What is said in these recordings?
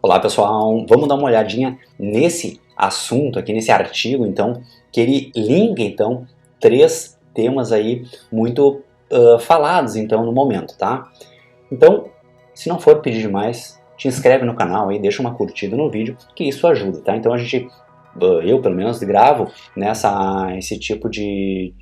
Olá pessoal, vamos dar uma olhadinha nesse assunto aqui, nesse artigo então, que ele linka então três temas aí muito falados então no momento, tá? Então, se não for pedir demais, te inscreve no canal aí, deixa uma curtida no vídeo, que isso ajuda, tá? Então eu pelo menos gravo esse tipo de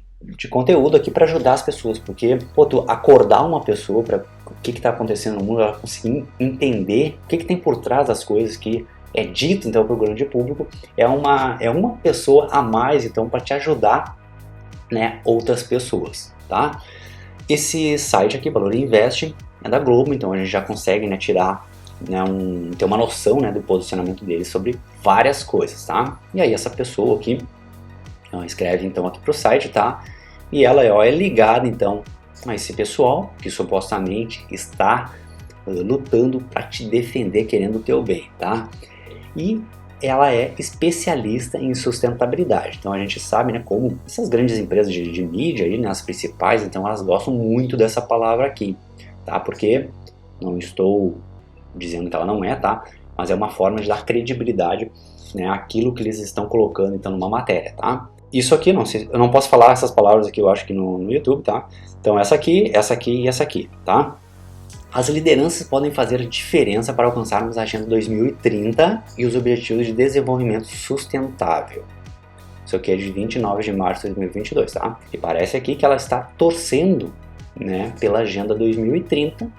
conteúdo aqui para ajudar as pessoas, porque pô, tu acordar uma pessoa para o que está acontecendo no mundo, ela conseguir entender o que tem por trás das coisas que é dito então para o grande público, é uma pessoa a mais então para te ajudar, né, outras pessoas, tá? Esse site aqui, Valor Invest, é da Globo, então a gente já consegue, né, tirar, né, ter uma noção, né, do posicionamento dele sobre várias coisas, tá? E aí essa pessoa aqui escreve então aqui para o site, tá? E ela é ligada então a esse pessoal que supostamente está lutando para te defender, querendo o teu bem, tá? E ela é especialista em sustentabilidade. Então a gente sabe, né, como essas grandes empresas de mídia, aí, né, as principais, então elas gostam muito dessa palavra aqui, tá? Porque não estou dizendo que ela não é, tá? Mas é uma forma de dar credibilidade, né, àquilo que eles estão colocando então numa matéria, tá? Isso aqui, eu não posso falar essas palavras aqui, eu acho que no YouTube, tá? Então essa aqui e essa aqui, tá? As lideranças podem fazer diferença para alcançarmos a Agenda 2030 e os Objetivos de Desenvolvimento Sustentável. Isso aqui é de 29 de março de 2022, tá? E parece aqui que ela está torcendo, né, pela Agenda 2030,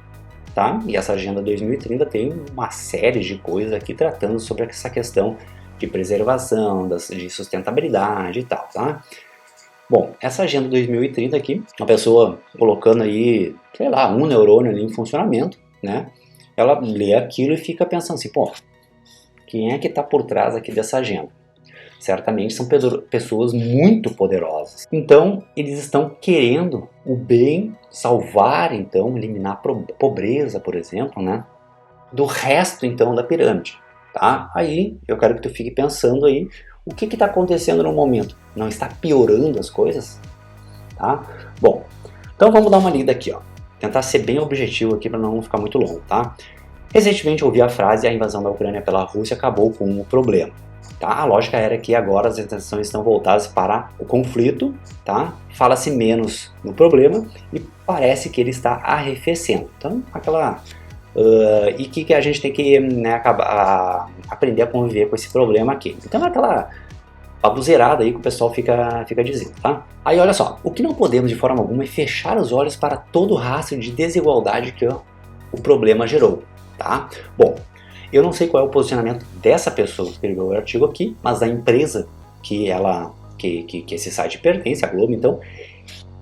tá? E essa Agenda 2030 tem uma série de coisas aqui tratando sobre essa questão de preservação, de sustentabilidade e tal, tá? Bom, essa Agenda 2030 aqui, a pessoa colocando aí, sei lá, um neurônio ali em funcionamento, né? Ela lê aquilo e fica pensando assim, pô, quem é que está por trás aqui dessa agenda? Certamente são pessoas muito poderosas. Então, eles estão querendo o bem, salvar, então, eliminar a pobreza, por exemplo, né? Do resto, então, da pirâmide. Tá? Aí eu quero que tu fique pensando aí o que está acontecendo no momento. Não está piorando as coisas? Tá? Bom, então vamos dar uma lida aqui, ó. Tentar ser bem objetivo aqui para não ficar muito longo, tá? Recentemente ouvi a frase: a invasão da Ucrânia pela Rússia acabou com o problema. Tá? A lógica era que agora as atenções estão voltadas para o conflito, tá? Fala-se menos no problema e parece que ele está arrefecendo. Então, e que a gente tem que, né, aprender a conviver com esse problema aqui. Então é aquela babuzeirada aí que o pessoal fica dizendo, tá? Aí olha só, o que não podemos de forma alguma é fechar os olhos para todo o rastro de desigualdade que o problema gerou, tá? Bom, eu não sei qual é o posicionamento dessa pessoa que escreveu o artigo aqui, mas a empresa que esse site pertence, a Globo, então,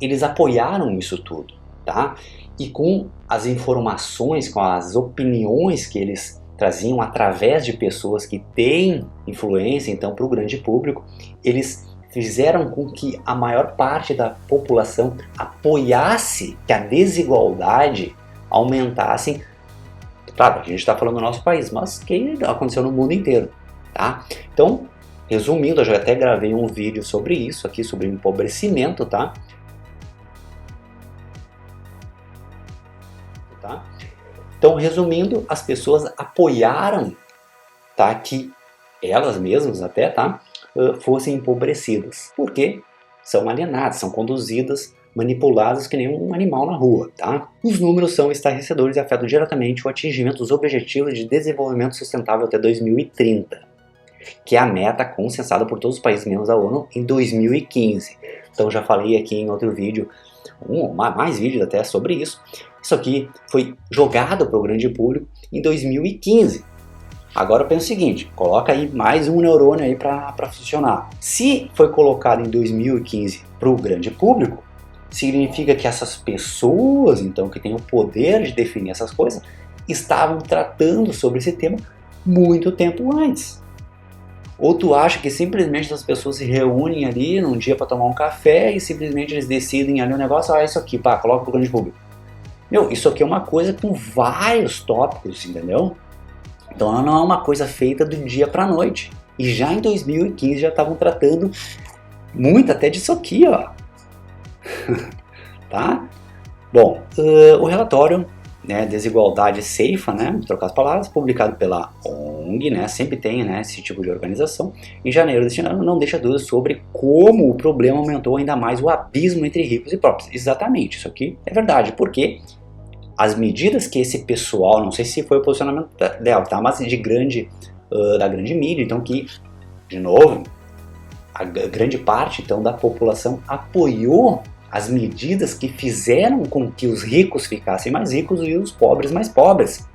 eles apoiaram isso tudo, tá? E com as informações, com as opiniões que eles traziam através de pessoas que têm influência, então, para o grande público, eles fizeram com que a maior parte da população apoiasse que a desigualdade aumentasse. Claro, a gente está falando do nosso país, mas que aconteceu no mundo inteiro, tá? Então, resumindo, eu já até gravei um vídeo sobre isso aqui, sobre empobrecimento, tá? Então, resumindo, as pessoas apoiaram, tá, que elas mesmas até, tá, fossem empobrecidas, porque são alienadas, são conduzidas, manipuladas que nem um animal na rua, tá? Os números são estarrecedores e afetam diretamente o atingimento dos Objetivos de Desenvolvimento Sustentável até 2030, que é a meta consensada por todos os países membros da ONU em 2015. Então, já falei aqui em outro vídeo, mais vídeos até sobre isso. Isso aqui foi jogado para o grande público em 2015. Agora pensa o seguinte, coloca aí mais um neurônio aí para funcionar. Se foi colocado em 2015 para o grande público, significa que essas pessoas, então, que têm o poder de definir essas coisas, estavam tratando sobre esse tema muito tempo antes. Ou tu acha que simplesmente as pessoas se reúnem ali num dia para tomar um café e simplesmente eles decidem ali um negócio, isso aqui, pá, coloca para o grande público. Meu, isso aqui é uma coisa com vários tópicos, entendeu? Então ela não é uma coisa feita do dia para a noite. E já em 2015 já estavam tratando muito até disso aqui, ó. Tá? Bom, o relatório né, Desigualdade Ceifa, né, trocar as palavras, publicado pela ONG, né, sempre tem, né, esse tipo de organização, em janeiro deste ano, não deixa dúvidas sobre como o problema aumentou ainda mais o abismo entre ricos e pobres. Exatamente, isso aqui é verdade, porque as medidas que esse pessoal, não sei se foi o posicionamento dela, tá, mas da grande mídia, então que, de novo, a grande parte então da população apoiou as medidas que fizeram com que os ricos ficassem mais ricos e os pobres mais pobres,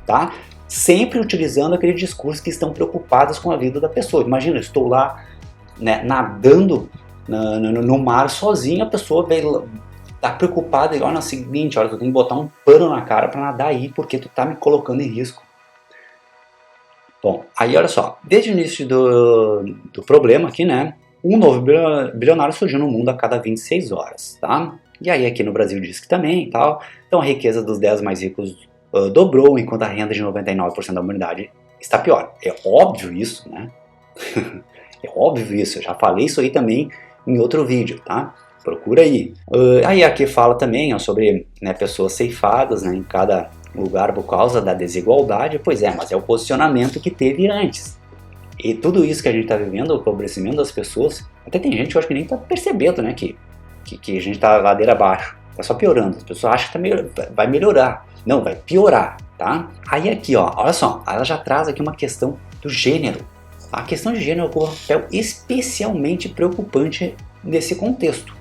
tá? Sempre utilizando aquele discurso que estão preocupados com a vida da pessoa. Imagina, eu estou lá, né, nadando no mar sozinho, a pessoa veio tá preocupada e olha o seguinte, olha, tu tem que botar um pano na cara para nadar aí porque tu tá me colocando em risco. Bom, aí olha só, desde o início do problema aqui, né, um novo bilionário surgiu no mundo a cada 26 horas, tá? E aí aqui no Brasil diz que também e tal. Então a riqueza dos 10 mais ricos dobrou, enquanto a renda de 99% da humanidade está pior. É óbvio isso, né? É óbvio isso, eu já falei isso aí também em outro vídeo, tá? Procura aí. Aí aqui fala também ó, sobre, né, pessoas ceifadas, né, em cada lugar por causa da desigualdade. Pois é, mas é o posicionamento que teve antes. E tudo isso que a gente está vivendo, o empobrecimento das pessoas, até tem gente que eu acho que nem está percebendo, né, que a gente está ladeira abaixo, está só piorando. As pessoas acham que vai melhorar. Não, vai piorar, tá? Aí aqui, ó, olha só, ela já traz aqui uma questão do gênero. A questão de gênero ocupa um papel especialmente preocupante nesse contexto,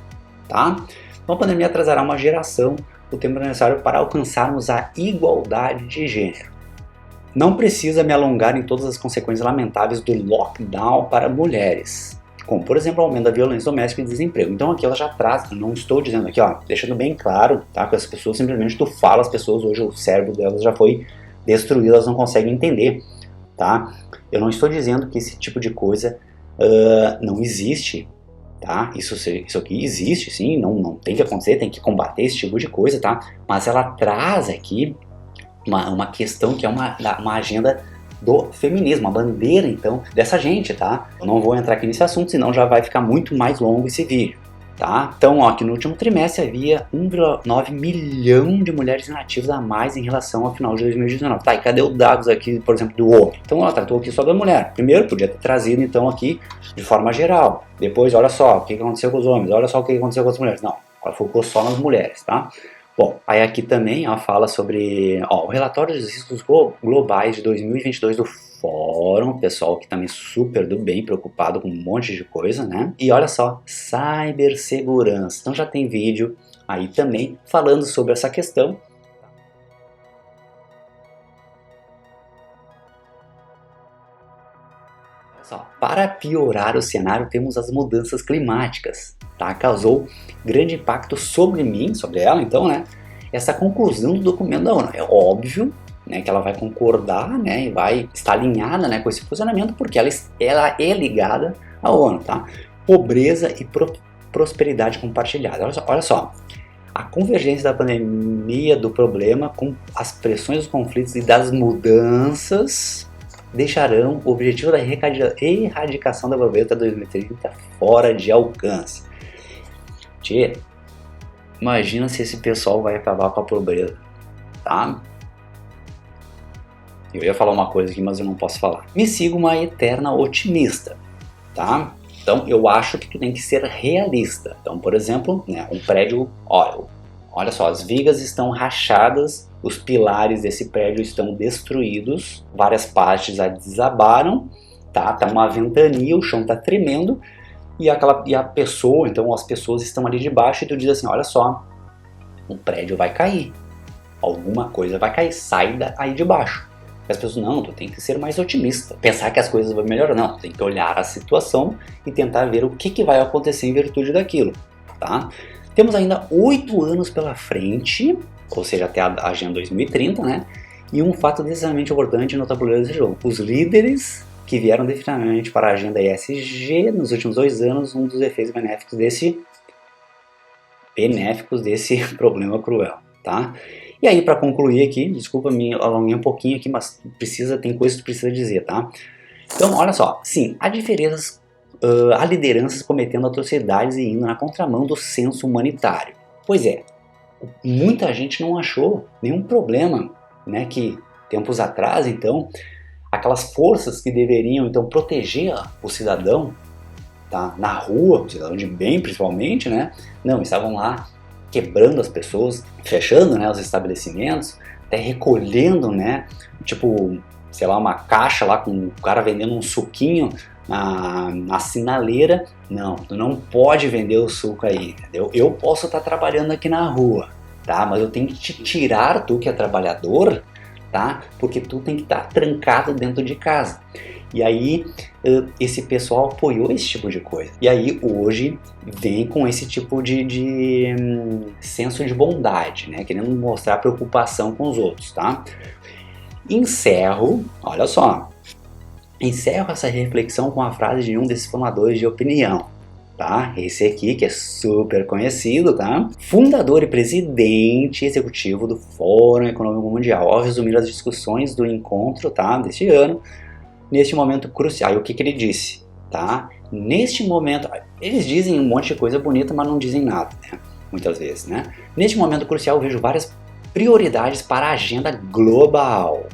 tá? Então a pandemia trazerá uma geração do tempo necessário para alcançarmos a igualdade de gênero. Não precisa me alongar em todas as consequências lamentáveis do lockdown para mulheres, como por exemplo o aumento da violência doméstica e desemprego. Então aqui ela já traz, eu não estou dizendo aqui, ó, deixando bem claro, tá, que as pessoas simplesmente tu fala, as pessoas hoje o cérebro delas já foi destruído, elas não conseguem entender, tá? Eu não estou dizendo que esse tipo de coisa não existe, tá? Isso aqui existe, sim, não tem que acontecer, tem que combater esse tipo de coisa, tá? Mas ela traz aqui uma questão que é uma agenda do feminismo, a bandeira, então, dessa gente, tá? Eu não vou entrar aqui nesse assunto, senão já vai ficar muito mais longo esse vídeo, tá? Então, ó, aqui no último trimestre havia 1,9 milhão de mulheres inativas a mais em relação ao final de 2019. Tá, e cadê os dados aqui, por exemplo, do homem? Então, ó, tratou aqui só da mulher. Primeiro, podia ter trazido, então, aqui de forma geral. Depois, olha só, o que aconteceu com os homens, olha só o que aconteceu com as mulheres. Não, ela focou só nas mulheres, tá? Bom, aí aqui também ó, fala sobre o relatório dos riscos globais de 2022 do Fórum, pessoal que também super do bem, preocupado com um monte de coisa, né? E olha só, cibersegurança. Então já tem vídeo aí também falando sobre essa questão. Olha só, para piorar o cenário, temos as mudanças climáticas. Tá? Causou grande impacto sobre mim, sobre ela, então, né? Essa conclusão do documento da ONU. É óbvio, né, que ela vai concordar, né, e vai estar alinhada, né, com esse posicionamento, porque ela é ligada à ONU, tá? Pobreza e prosperidade compartilhada. Olha só, a convergência da pandemia do problema com as pressões dos conflitos e das mudanças deixarão o objetivo da erradicação da pobreza até 2030 fora de alcance. Tchê, imagina se esse pessoal vai acabar com a pobreza, tá? Eu ia falar uma coisa aqui, mas eu não posso falar. Me siga uma eterna otimista, tá? Então, eu acho que tu tem que ser realista. Então, por exemplo, né, um prédio, olha só, as vigas estão rachadas, os pilares desse prédio estão destruídos, várias partes já desabaram, tá? Tá uma ventania, o chão tá tremendo, e a pessoa, então as pessoas estão ali debaixo e tu diz assim, olha só, o prédio vai cair, alguma coisa vai cair, sai aí de baixo. E as pessoas, não, tu tem que ser mais otimista, pensar que as coisas vão melhorar, não, tu tem que olhar a situação e tentar ver o que vai acontecer em virtude daquilo, tá? Temos ainda 8 anos pela frente, ou seja, até a Agenda 2030, né? E um fato decisamente importante no tabuleiro desse jogo, os líderes que vieram definitivamente para a agenda ESG nos últimos 2 anos, um dos efeitos benéficos desse problema cruel, tá? E aí, para concluir aqui, desculpa me alonguei um pouquinho aqui, mas tem coisas que precisa dizer, tá? Então, olha só, sim, há diferenças, há lideranças cometendo atrocidades e indo na contramão do senso humanitário. Pois é, muita gente não achou nenhum problema, né, que tempos atrás, então, aquelas forças que deveriam, então, proteger o cidadão, tá, na rua, o cidadão de bem principalmente, né, não, estavam lá quebrando as pessoas, fechando, né, os estabelecimentos, até recolhendo, né, tipo, sei lá, uma caixa lá com o cara vendendo um suquinho na sinaleira. Não, tu não pode vender o suco aí, entendeu? Eu posso estar trabalhando aqui na rua, tá? Mas eu tenho que te tirar, tu que é trabalhador, tá? Porque tu tem que estar trancado dentro de casa. E aí esse pessoal apoiou esse tipo de coisa. E aí hoje vem com esse tipo de senso de bondade, né? Querendo mostrar preocupação com os outros, tá? Encerro, olha só, encerro essa reflexão com a frase de um desses formadores de opinião, tá? Esse aqui que é super conhecido, tá? Fundador e presidente executivo do Fórum Econômico Mundial, ao resumir as discussões do encontro, tá, deste ano, neste momento crucial. E o que ele disse, tá? Neste momento, eles dizem um monte de coisa bonita, mas não dizem nada, né? Muitas vezes, né? Neste momento crucial, eu vejo várias prioridades para a agenda global,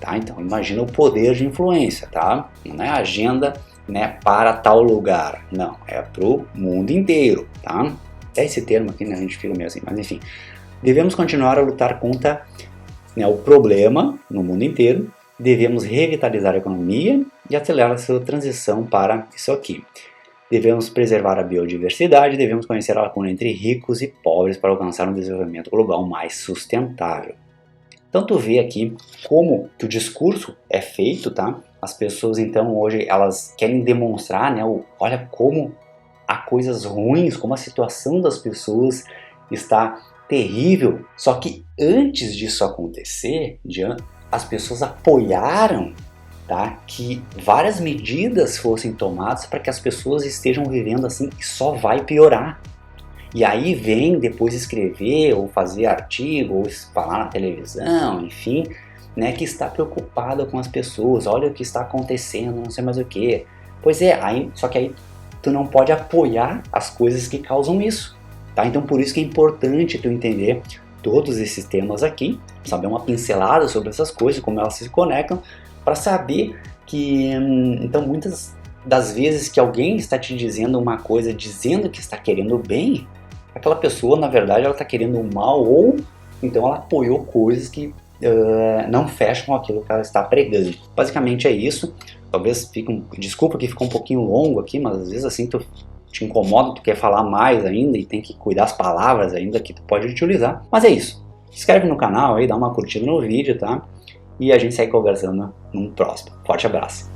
tá? Então, imagina o poder de influência, tá? Não é agenda, né, para tal lugar, não, é para o mundo inteiro, tá? É esse termo aqui, né, a gente fica meio assim, mas enfim. Devemos continuar a lutar contra, né, o problema no mundo inteiro, devemos revitalizar a economia e acelerar a sua transição para isso aqui. Devemos preservar a biodiversidade, devemos conhecer a lacuna entre ricos e pobres para alcançar um desenvolvimento global mais sustentável. Então tu vê aqui como que o discurso é feito, tá? As pessoas então hoje elas querem demonstrar, né, olha como há coisas ruins, como a situação das pessoas está terrível. Só que antes disso acontecer, as pessoas apoiaram, tá, que várias medidas fossem tomadas para que as pessoas estejam vivendo assim e só vai piorar. E aí vem depois escrever ou fazer artigo ou falar na televisão, enfim, né, que está preocupado com as pessoas, olha o que está acontecendo, não sei mais o que. Pois é, só que aí tu não pode apoiar as coisas que causam isso, tá? Então por isso que é importante tu entender todos esses temas aqui, saber uma pincelada sobre essas coisas, como elas se conectam, para saber que, então muitas das vezes que alguém está te dizendo uma coisa, dizendo que está querendo o bem, aquela pessoa, na verdade, ela está querendo o mal, ou então ela apoiou coisas que não fecham com aquilo que ela está pregando. Basicamente é isso. Talvez desculpa que ficou um pouquinho longo aqui, mas às vezes assim tu te incomoda, tu quer falar mais ainda e tem que cuidar as palavras ainda que tu pode utilizar. Mas é isso. Se inscreve no canal aí, dá uma curtida no vídeo, tá? E a gente segue conversando num próximo. Forte abraço.